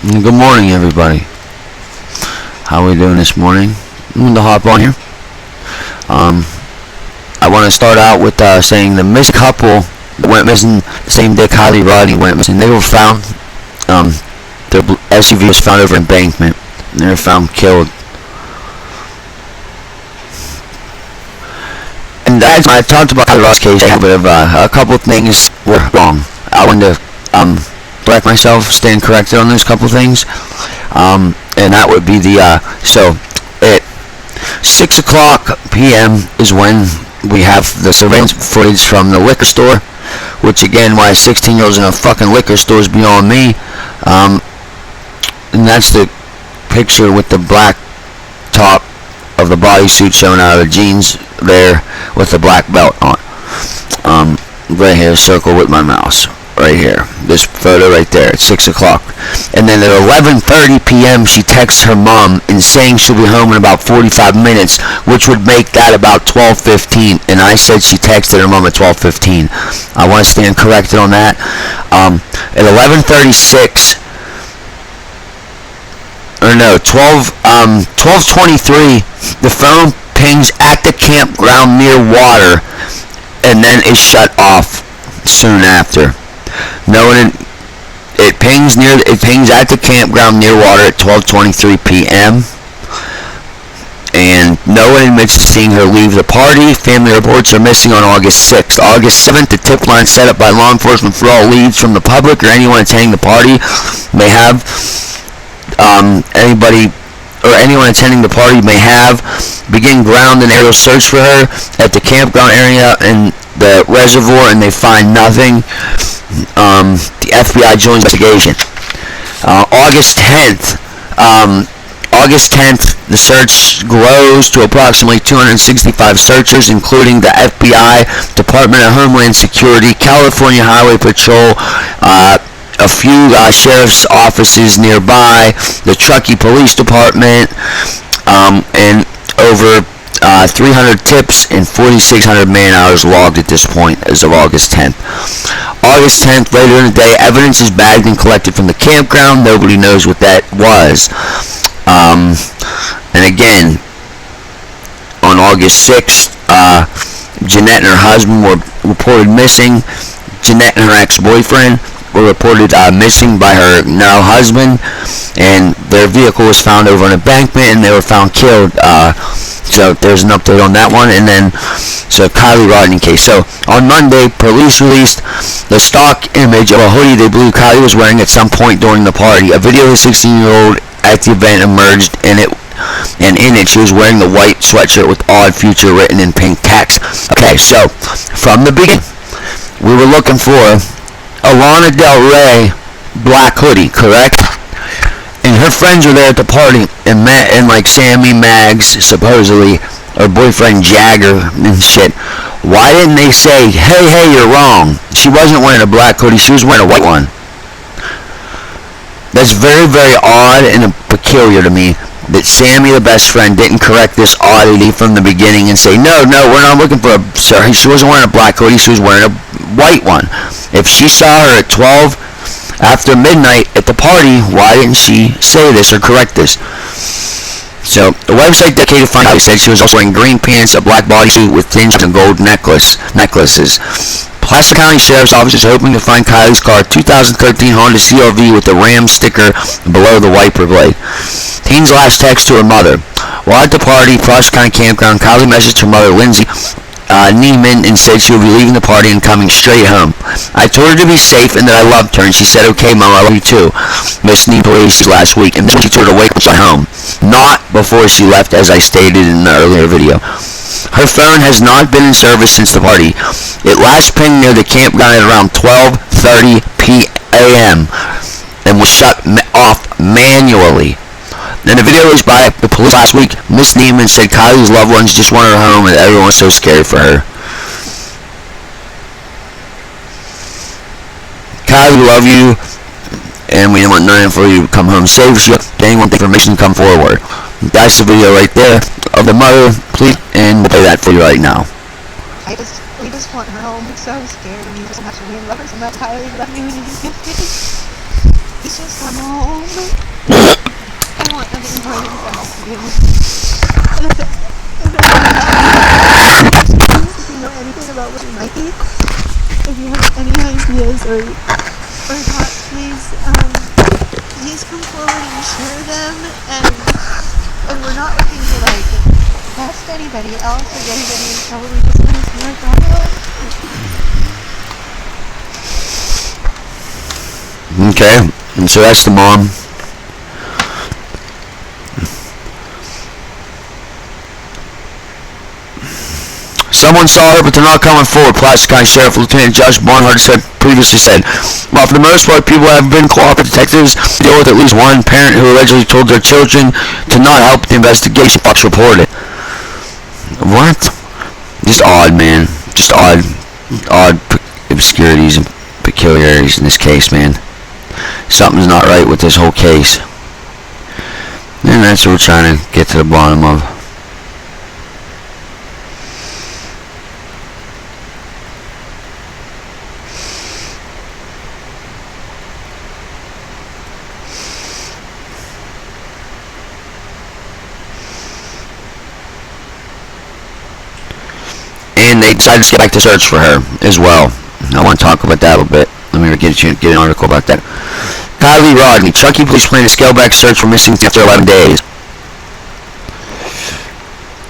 Good morning, everybody. How are we doing this morning? I'm going to hop on here. I want to start out with saying the missing couple that went missing the same day Kiely Rodney went missing. They were found. Their SUV was found over an embankment. And they were found killed. And as I talked about Kiely Rodney's case, a couple of things were wrong. I wanted to correct myself, stand corrected on those couple things, and that would be so at 6 o'clock p.m. is when we have the surveillance footage from the liquor store, which again, why 16-year-olds in a fucking liquor store is beyond me, and that's the picture with the black top of the bodysuit showing out of the jeans there with the black belt on, right here, circle with my mouse. Right here, this photo right there at 6 o'clock. And then at 11:30 p.m. she texts her mom and saying she'll be home in about 45 minutes, which would make that about 12:15. And I said she texted her mom at 12:15. I want to stand corrected on that. At 11:36, or no, 12:23, the phone pings at the campground near water, and then is shut off soon after. It pings at the campground near water at 12:23 p.m. and no one admits to seeing her leave the party. Family reports are missing on August 6th. August 7th, the tip line set up by law enforcement for all leads from the public or anyone attending the party may have anyone attending the party may have begin ground and aerial search for her at the campground area and the reservoir, and they find nothing. The FBI joins the investigation. August 10th, the search grows to approximately 265 searchers, including the FBI, Department of Homeland Security, California Highway Patrol, a few sheriff's offices nearby, the Truckee Police Department, and over 300 tips and 4,600 man-hours logged at this point as of August 10th. August 10th, later in the day, evidence is bagged and collected from the campground. Nobody knows what that was. And again, on August 6th, Jeanette and her husband were reported missing. Jeanette and her ex-boyfriend were reported missing by her now husband, and their vehicle was found over an embankment, and they were found killed. So there's an update on that one. And then, so Kiely Rodney case. So on Monday, police released the stock image of a hoodie they believe Kiely was wearing at some point during the party. A video of the 16-year-old at the event emerged, and in it she was wearing the white sweatshirt with "Odd Future" written in pink text. Okay, so from the beginning, we were looking for a Lana Del Rey black hoodie, correct? And her friends were there at the party, and like Sammy, Mags, supposedly, her boyfriend Jagger and shit. Why didn't they say, hey, you're wrong? She wasn't wearing a black hoodie, she was wearing a white one. That's very, very odd and peculiar to me that Sammy, the best friend, didn't correct this oddity from the beginning and say, no, we're not looking for she wasn't wearing a black hoodie, she was wearing a white one. If she saw her at 12 after midnight at the party, why didn't she say this or correct this? So the website dedicated to find out said she was also wearing green pants, a black bodysuit with tinged and gold necklaces. Placer County Sheriff's Office is hoping to find Kiely's car, 2013 Honda CR-V with the Ram sticker below the wiper blade. Teen's last text to her mother. While at the party, Placer County Campground, Kiely messaged her mother, Lindsay Neiman, and said she would be leaving the party and coming straight home. I told her to be safe and that I loved her, and she said, okay, Mom, I love you too. Miss Police last week, and then she told her to wait till home. Not before she left, as I stated in the earlier video. Her phone has not been in service since the party. It last pinged near the campground at around 12:30 p.m. and was shut off manually. In the video released by the police last week, Miss Neiman said Kiely's loved ones just want her home and everyone's so scared for her. Kiely, we love you, and we want nothing for you to come home safe. She anyone information to come forward. That's the video right there of the mother, please, and we'll play that for you right now. We just want her home. We're so scared. We just want to be in lovers, and that's Kiely. Love you. He's just come home. I want nothing more than to help you. And if you know anything about what he might be, if you have any ideas or thoughts, please come forward and share them. And we're not looking to test anybody else or get anybody in trouble. We just want to see our thoughts. Okay, and so that's the mom. Someone saw her, but they're not coming forward. Placer County Sheriff Lieutenant Judge Barnhart previously said, while for the most part people have been cooperative, detectives deal with at least one parent who allegedly told their children to not help the investigation. Fox reported. What? Just odd, man. Just odd obscurities and peculiarities in this case, man. Something's not right with this whole case. And that's what we're trying to get to the bottom of. And they decided to get back to search for her as well. I want to talk about that a little bit. Let me get an article about that. Kiely Rodney. Chucky police plan to scale back search for missing after 11 days.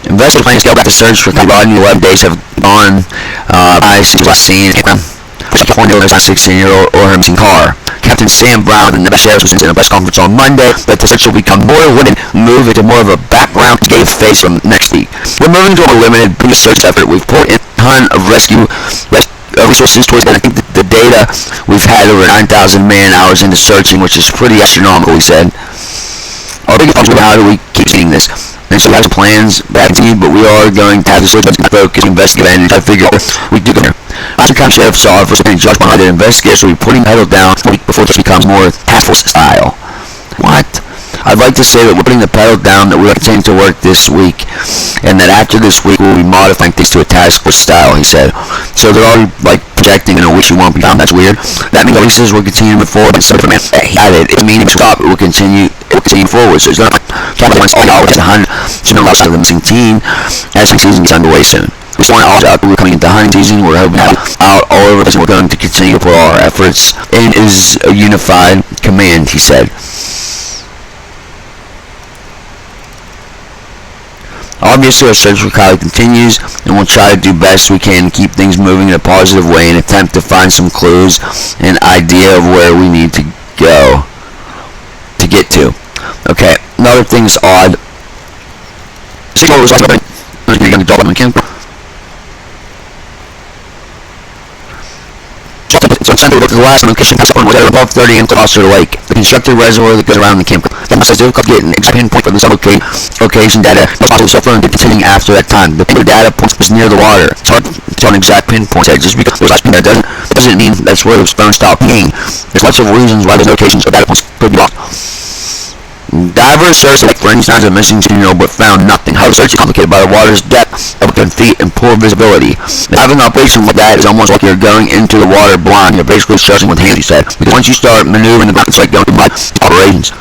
Investigators plan to scale back the search for Kiely Rodney. 11 days have gone by since last seen. Chucky pointed over a 16-year-old or her missing car. Captain Sam Brown of the Nevada Sheriff's was in a press conference on Monday that the search will become more wooden, move into more of a background to gave face from next week. We're moving to a limited search effort. We've poured in a ton of rescue resources towards that. I think the data we've had over 9,000 man-hours into searching, which is pretty astronomical, he said. Our biggest problem is how do we keep seeing this? And so we have some plans back to you, but we are going to have the search focus, investigate, and try to figure out what we do from here. Placer County Sheriff's Office and Judge Barnhart investigators will be putting the pedal down a week before this becomes more task force style. What? I'd like to say that we're putting the pedal down, that we're continuing to work this week, and that after this week we'll be modifying things to a task force style, he said. So they're already projecting in a week we won't be done. That's weird. That means he says we'll continue to move forward. And some man added, it means stop. It will continue forward. So it's not all out with 100 of the missing team as the season gets underway soon. We just want all out. We're coming into hunting season. We're hoping out all over the season. We're going to continue to put all our efforts in is a unified command, he said. Obviously, our search for Kiely continues, and we'll try to do best we can to keep things moving in a positive way and attempt to find some clues and idea of where we need to go to get to. Okay, another thing is odd. The last location was at above 30 and across the lake. The constructed reservoir that goes around the campground. That was difficult to get an exact pinpoint for the location data. Possibly suffering continuing after that time. The data point was near the water. It's hard to an exact pinpoint. Just because there's last that doesn't mean that's where the phone stopped pinging. There's lots of reasons why those locations or data points could be lost. Divers searched for any signs of missing 2-year-old but found nothing. How search is complicated by the water's depth of 10 feet and poor visibility. Having an operation like that is almost like you're going into the water blind. You're basically searching with hands, he said. Because once you start maneuvering the ground, it's like going through operations.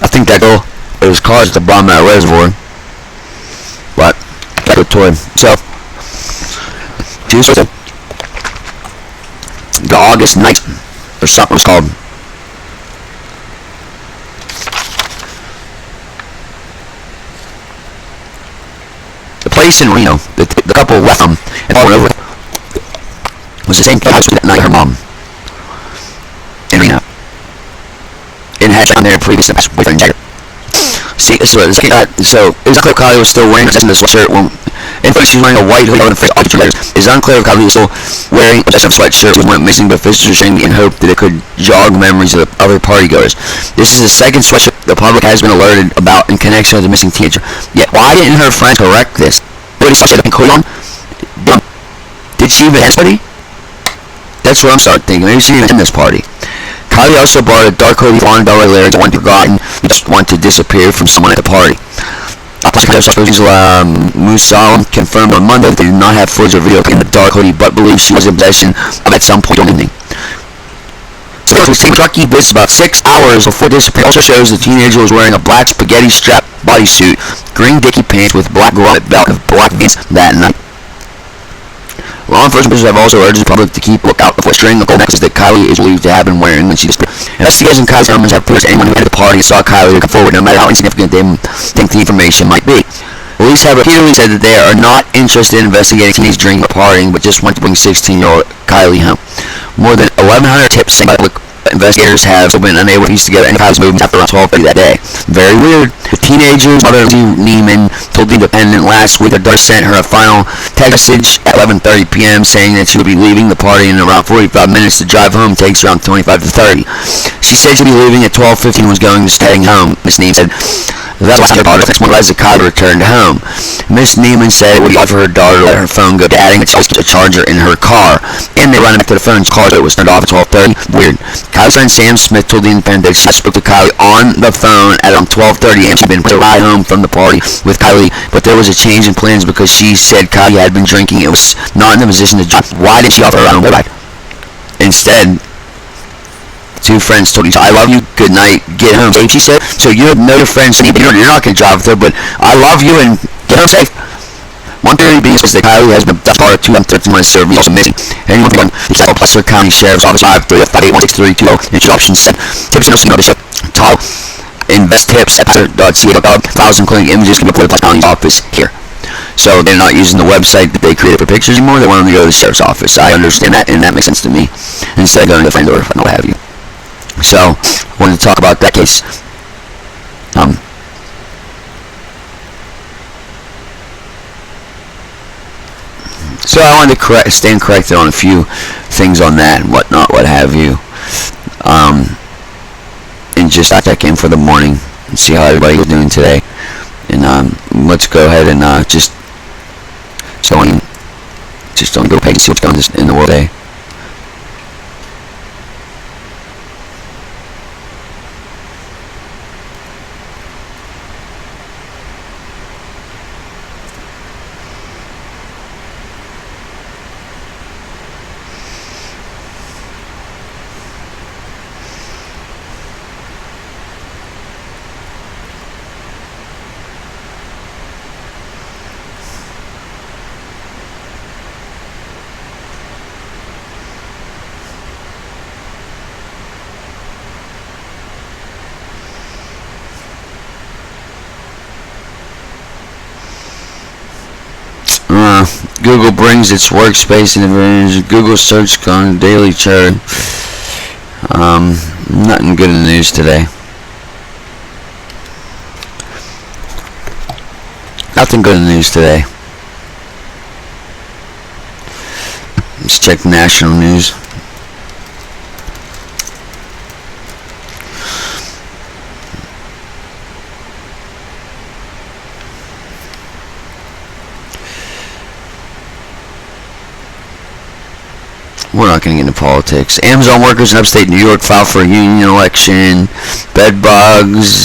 I think that girl, it was caused at the bottom of that reservoir. But, that's a toy. So, Tuesday, the August 9th, or something was called. The place in Reno, the couple left them and went over was the same house that night her mom in Reno. And had on their previous boyfriend Jagger. See, so it was unclear if Kiely was still wearing this sweatshirt when in fact she's wearing a white hoodie on the face of letters. It's unclear if Kiely was still wearing a sweatshirt which went missing, but officials are saying in hope that it could jog memories of the other partygoers. This is the second sweatshirt the public has been alerted about in connection with the missing teenager. Yet why didn't her friends correct this? What is she had a pink hoodie on? Did she even have a hoodie? That's what I'm starting thinking. Maybe she didn't even in this party. Kiely also bought a dark hoodie on Bel Air lyrics one forgotten, just want to disappear from someone at the party. Musalam confirmed on Monday that they did not have footage or video in the dark hoodie, but believes she was in possession of at some point during the evening. was taking trucky visits about 6 hours before disappearing. Also shows the teenager was wearing a black spaghetti strap bodysuit, green dicky pants with black grommet belt and black pants that night. Law enforcement officials have also urged the public to keep lookout for a string of gold necklaces that Kiely is believed to have been wearing when she disappeared. Investigators and Kiely's families have pushed anyone who entered the party and saw Kiely to come forward, no matter how insignificant they think the information might be. Police have repeatedly said that they are not interested in investigating teenage drinking or partying, but just want to bring 16-year-old Kiely home. More than 1,100 tips saying public investigators have been unable to piece together any Kiely's movements after around 12:30 that day. Very weird. The teenager's mother, Neiman, told The Independent last week her daughter sent her a final text message at 11:30 p.m. saying that she would be leaving the party in around 45 minutes. The drive home takes around 25 to 30. She said she'd be leaving at 12:15 and was going to heading home. Miss Neiman said that last her daughter next morning as Kiely returned home. Miss Neiman said it would be odd for her daughter to let her phone go dead, adding that she always keeps a charger in her car. And they ran back to the phone. Car that was turned off at 12:30. Weird. Kiely's friend Sam Smith told The Independent that she spoke to Kiely on the phone at around 12:30 and she'd been to ride home from the party with Kiely, but there was a change in plans because she said Kiely had been drinking and was not in the position to drive. Why did she offer her a ride? Instead, two friends told each other, "I love you, good night, get home safe," she said. So you know your friends, you're not going to drive with her, but I love you and get home safe. One theory being is that Kiely has been thus far 213 months served, also missing. Anyone from the Placer County Sheriff's Office 538-16320 instruction said tips and no Bishop Tall invest tips at Placer.ca.gov. Files including images can be put in the Placer County office here. So they're not using the website that they created for pictures anymore. They want them to go to the sheriff's office. I understand that, and that makes sense to me. Instead of going to the friend or what have you. So I wanted to talk about that case. So I wanted to stand corrected on a few things on that and whatnot, what have you. And just check in for the morning and see how everybody is doing today. And let's go ahead and just don't go pay and see what's going on in the world today. Google brings its workspace and advantage. Google search on daily chart. Nothing good in the news today. Nothing good in the news today. Let's check national news. We're not going to get into politics. Amazon workers in upstate New York filed for a union election. Bed bugs.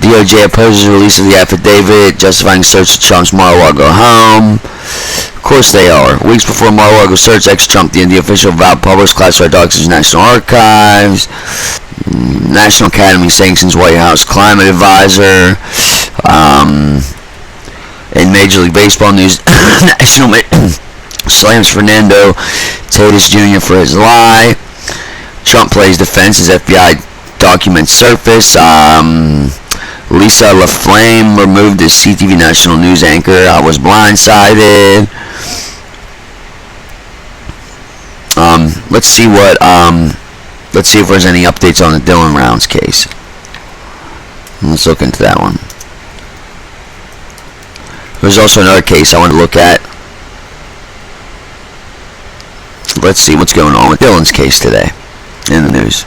DOJ opposes the release of the affidavit justifying search of Trump's Mar-a-Lago home. Of course they are. Weeks before Mar-a-Lago search, ex-Trump, the official avowed published classified documents in National Archives. National Academy sanctions White House climate advisor. In Major League Baseball news, National slams Fernando Tatis Jr. for his lie. Trump plays defense as FBI documents surface. Lisa LaFlame removed as CTV national news anchor. I was blindsided. Let's see if there's any updates on the Dylan Rounds case. Let's look into that one. There's also another case I want to look at. Let's see what's going on with Dylan's case today in the news.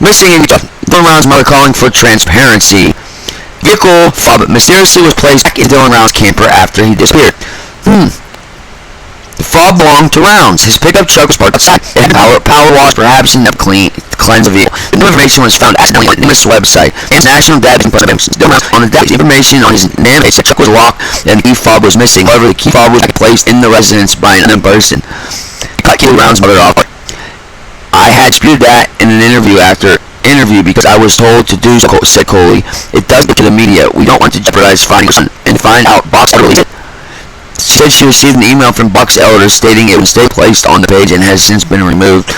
Missing in Dylan Rounds' mother calling for transparency. Vehicle fob mysteriously was placed back in Dylan Rounds' camper after he disappeared. The fob belonged to Rounds. His pickup truck was parked outside. It had power wash, perhaps enough cleanse the vehicle. The new information was found accidentally on NIMS website. And National Database on the database information on his name, the truck was locked and the key fob was missing. However, the key fob was placed in the residence by an unknown person. Kiely Rounds' mother offered. disputed that in an interview after interview because I was told to do so, said Coley. It does get to the media. We don't want to jeopardize finding son and find out Box Elder said she received an email from Buck's Elder stating it was still placed on the page and has since been removed.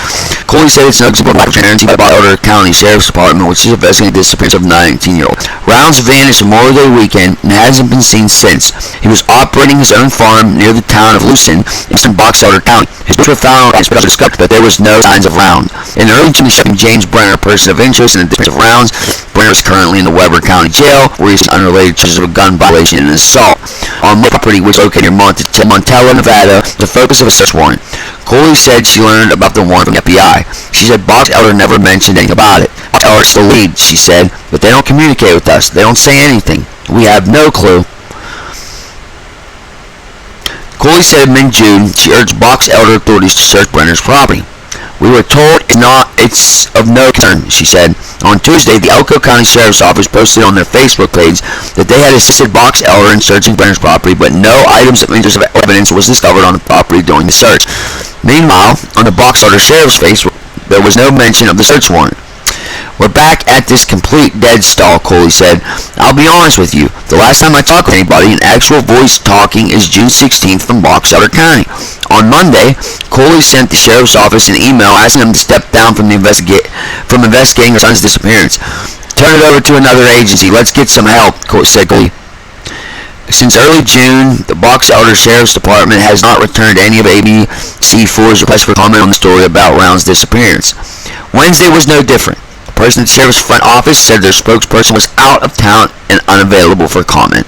Coley said it's no example of transparency by Bucks Elder County Sheriff's Department, which is investigating the disappearance of a 19-year-old. Rounds vanished Memorial Day weekend and hasn't been seen since. He was operating his own farm near the town of Lucin in eastern Bucks Elder County. His boots were found and discovered, but there was no signs of Round. In early 2007, James Brenner, a person of interest in the disappearance of Rounds. Brenner is currently in the Weber County Jail, where he's unrelated charges of a gun violation and an assault. On property which is located near Montello, Nevada, the focus of a search warrant. Coley said she learned about the warrant from the FBI. She said Box Elder never mentioned anything about it. Box Elder's the lead, she said, but they don't communicate with us. They don't say anything. We have no clue. Coley said in mid-June she urged Box Elder authorities to search Brenner's property. We were told it's of no concern, she said. On Tuesday, the Elko County Sheriff's Office posted on their Facebook page that they had assisted Box Elder in searching Brenner's property, but no items of interest of evidence was discovered on the property during the search. Meanwhile, on the Box Elder Sheriff's Facebook, there was no mention of the search warrant. We're back at this complete dead stall, Coley said. I'll be honest with you. The last time I talked with anybody, an actual voice talking is June 16th from Box Elder County. On Monday, Coley sent the sheriff's office an email asking them to step down from investigating her son's disappearance. Turn it over to another agency. Let's get some help, said Coley. Since early June, the Box Elder Sheriff's Department has not returned any of ABC4's requests for comment on the story about Round's disappearance. Wednesday was no different. The person at the sheriff's front office said their spokesperson was out of town and unavailable for comment.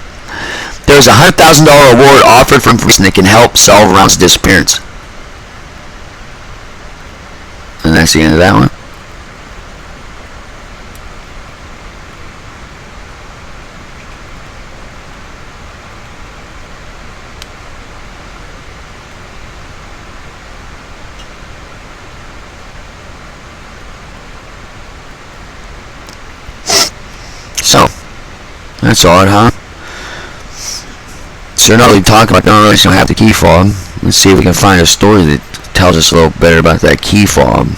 There is a $100,000 award offered from a person that can help solve Round's disappearance. And that's the end of that one. So, that's odd, huh? So they're not really talking about, they don't really have the key fob. Let's see if we can find a story that tells us a little better about that key fob.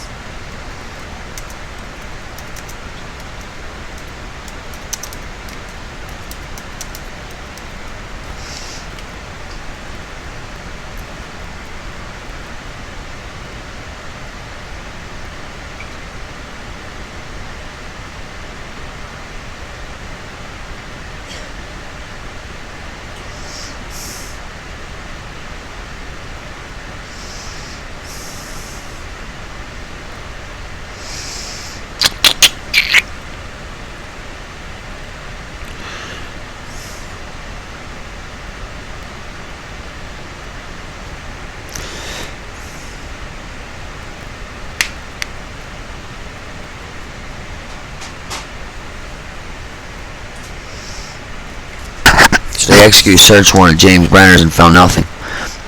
They executed a search warrant at James Brenner's and found nothing.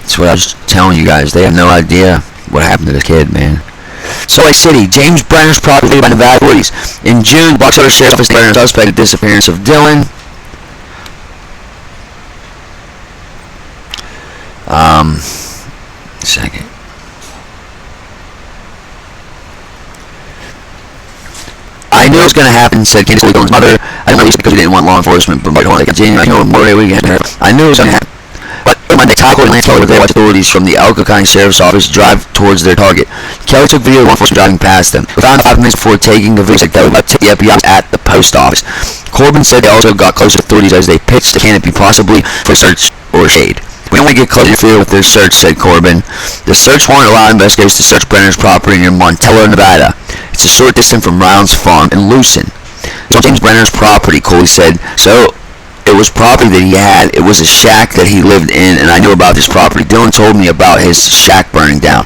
That's what I was telling you guys. They have no idea what happened to the kid, man. Salt Lake City, James Brenner's property by Nevada authorities. In June, the Box Elder Sheriff's Office declared a suspected disappearance of Dylan. Second. I knew it was going to happen, said Candace Dylan's mother. I didn't release it because we didn't want law enforcement, but I knew more we had her. I knew it was going to happen. But Monday, Taco and Lance Keller were there with authorities from the Elko County Sheriff's Office drive towards their target. Kelly took video of law enforcement driving past them. We found 5 minutes before taking the video, said Kelly, about the FBI was at the post office. Corbin said they also got close to authorities as they pitched the canopy possibly for search or shade. We only get close to interfere with their search, said Corbin. The search warrant allowed investigators to search Brenner's property near Montello, Nevada. It's a short distance from Round's farm in Lucin. It's on James Brenner's property, Coley said. So it was property that he had. It was a shack that he lived in, and I knew about this property. Dylan told me about his shack burning down.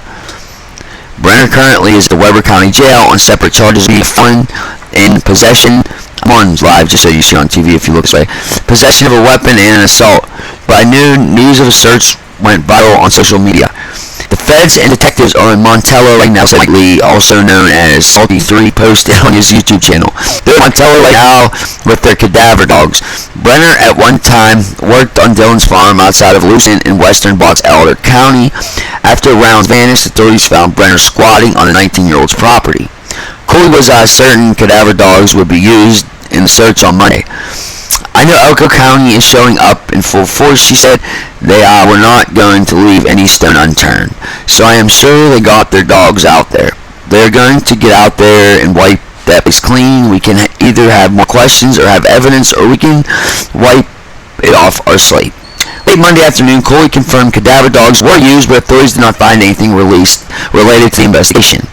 Brenner currently is at the Weber County Jail on separate charges of felon in possession. I'm on live just so you see on TV if you look this way. Possession of a weapon and an assault. But I knew news of a search went viral on social media. The feds and detectives are in Montello right now, said Lee, also known as Salty3, posted on his YouTube channel. They're in Montello right now with their cadaver dogs. Brenner at one time worked on Dylan's farm outside of Lucent in western Box Elder County. After rounds vanished, authorities found Brenner squatting on a 19-year-old's property. Kiely was certain cadaver dogs would be used in the search on Monday. I know Elko County is showing up in full force, she said. They were not going to leave any stone unturned. So I am sure they got their dogs out there. They're going to get out there and wipe that place clean. We can either have more questions or have evidence, or we can wipe it off our slate. Late Monday afternoon, Kiely confirmed cadaver dogs were used, but authorities did not find anything released related to the investigation.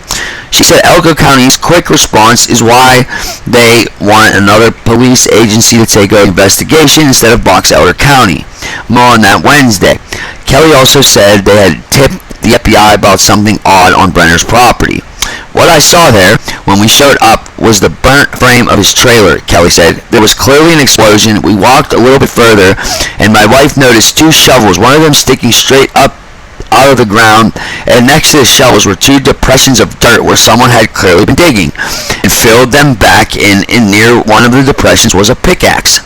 She said Elko County's quick response is why they want another police agency to take over the investigation instead of Box Elder County. More on that Wednesday. Kiely also said they had tipped the FBI about something odd on Brenner's property. What I saw there when we showed up was the burnt frame of his trailer, Kiely said. There was clearly an explosion. We walked a little bit further, and my wife noticed two shovels, one of them sticking straight up out of the ground, and next to the shovels were two depressions of dirt where someone had clearly been digging, and filled them back in, and near one of the depressions was a pickaxe.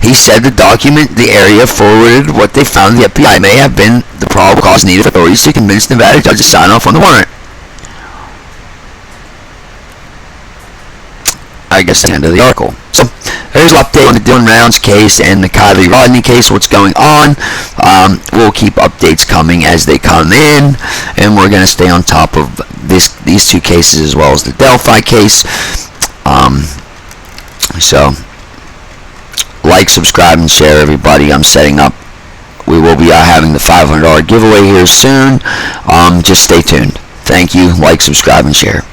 He said the document the area forwarded what they found to the FBI may have been the probable cause needed for authorities to convince Nevada judge to sign off on the warrant. I guess the end of the article. So there's an update on the Dylan Rounds case and the Kiely Rodney case, what's going on. We'll keep updates coming as they come in, and we're going to stay on top of these two cases as well as the Delphi case. So like, subscribe, and share, everybody. I'm setting up. We will be having the $500 giveaway here soon. Just stay tuned. Thank you. Like, subscribe, and share.